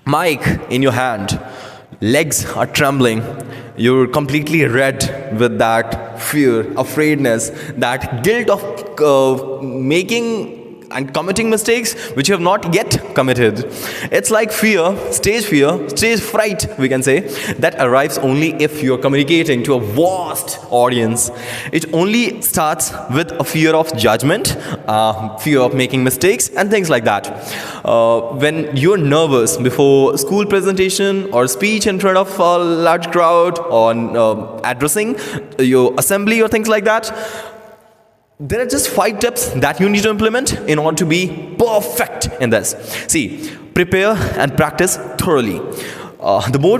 mic in your hand, legs are trembling, you're completely red with that fear, afraidness, that guilt of making and committing mistakes which you have not yet committed. It's like stage fear, stage fright, we can say, that arrives only if you're communicating to a vast audience. It only starts with a fear of judgment, fear of making mistakes, and things like that. When you're nervous before school presentation or speech in front of a large crowd, or addressing your assembly or things like that, there are just 5 tips that you need to implement in order to be perfect in this. See, prepare and practice thoroughly. The more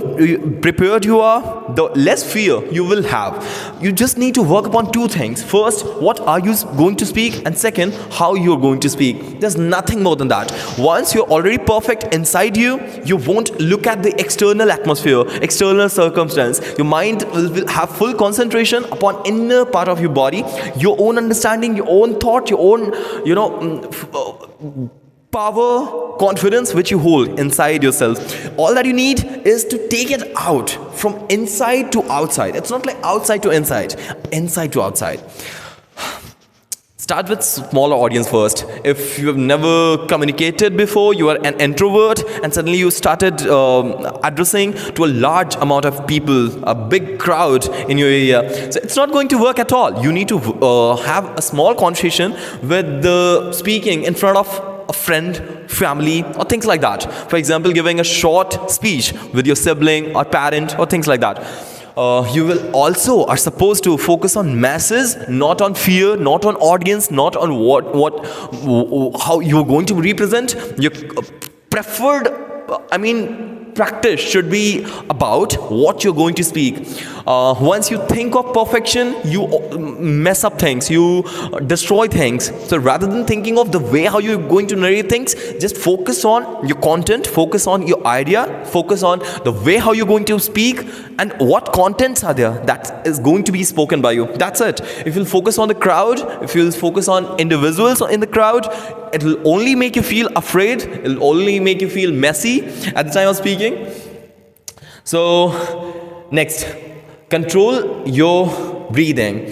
prepared you are, the less fear you will have. You just need to work upon 2 things. First, what are you going to speak? And second, how you're going to speak. There's nothing more than that. Once you're already perfect inside you, you won't look at the external atmosphere, external circumstance. Your mind will have full concentration upon inner part of your body, your own understanding, your own thought, your own, power, confidence which you hold inside yourself. All that you need is to take it out from inside to outside. It's not like outside to inside to outside. Start with smaller audience first. If you have never communicated before, you are an introvert, and suddenly you started addressing to a large amount of people, a big crowd in your area. So it's not going to work at all. You need to have a small conversation with the speaking in front of a friend, family, or things like that. For example, giving a short speech with your sibling or parent or things like that. You will also are supposed to focus on masses, not on fear, not on audience, not on how you're going to represent. Your preferred, practice should be about what you're going to speak. Once you think of perfection, you mess up things, you destroy things. So rather than thinking of the way how you're going to narrate things, just focus on your content, focus on your idea, focus on the way how you're going to speak, and what contents are there that is going to be spoken by you. That's it. If you'll focus on the crowd, if you'll focus on individuals in the crowd, it will only make you feel afraid, it will only make you feel messy at the time of speaking. So next, control your breathing.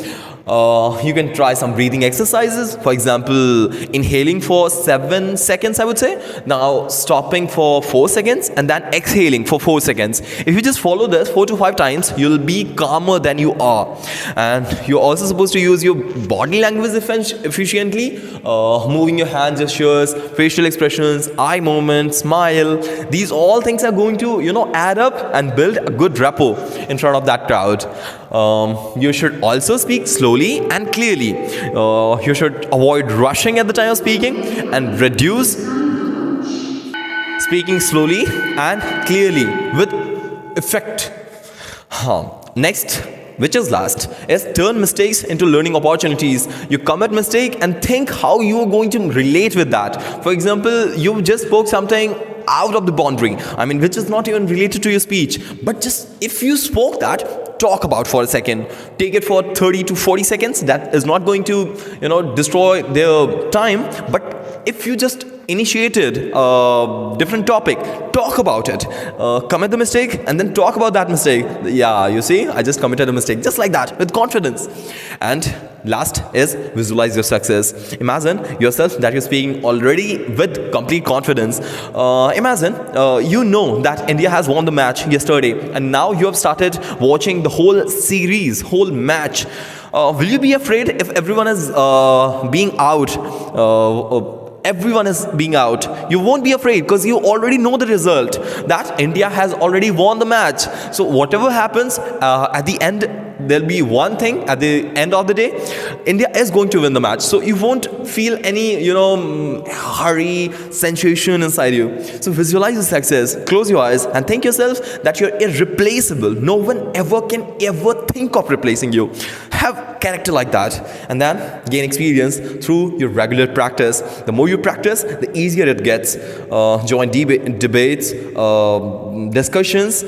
You can try some breathing exercises. For example, inhaling for 7 seconds, I would say. Now stopping for 4 seconds and then exhaling for 4 seconds. If you just follow this 4 to 5 times, you'll be calmer than you are. And you're also supposed to use your body language efficiently, moving your hand gestures, facial expressions, eye movements, smile. These all things are going to, add up and build a good rapport in front of that crowd. You should also speak slowly and clearly. You should avoid rushing at the time of speaking and reduce speaking slowly and clearly with effect. Next, which is last, is turn mistakes into learning opportunities. You commit mistake and think how you are going to relate with that. For example, you just spoke something out of the boundary, which is not even related to your speech, but just if you spoke that, talk about for a second, take it for 30 to 40 seconds. That is not going to destroy their time. But if you just initiated a different topic, talk about it, commit the mistake and then talk about that mistake. Yeah, you see, I just committed a mistake, just like that, with confidence. And last is visualize your success. Imagine yourself that you're speaking already with complete confidence. Imagine that India has won the match yesterday, and now you have started watching the whole series, whole match. Will you be afraid if everyone is being out? Everyone is being out. You won't be afraid because you already know the result, that India has already won the match. So whatever happens at the end, there'll be one thing at the end of the day: India is going to win the match. So you won't feel any hurry, sensation inside you. So visualize the success, close your eyes and think yourself that you're irreplaceable. No one ever can ever think of replacing you. Have character like that, and then gain experience through your regular practice. The more you practice, the easier it gets. Join debates, discussions,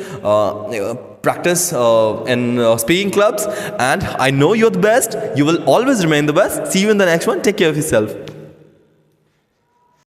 practice in speaking clubs, and I know you're the best. You will always remain the best. See you in the next one. Take care of yourself.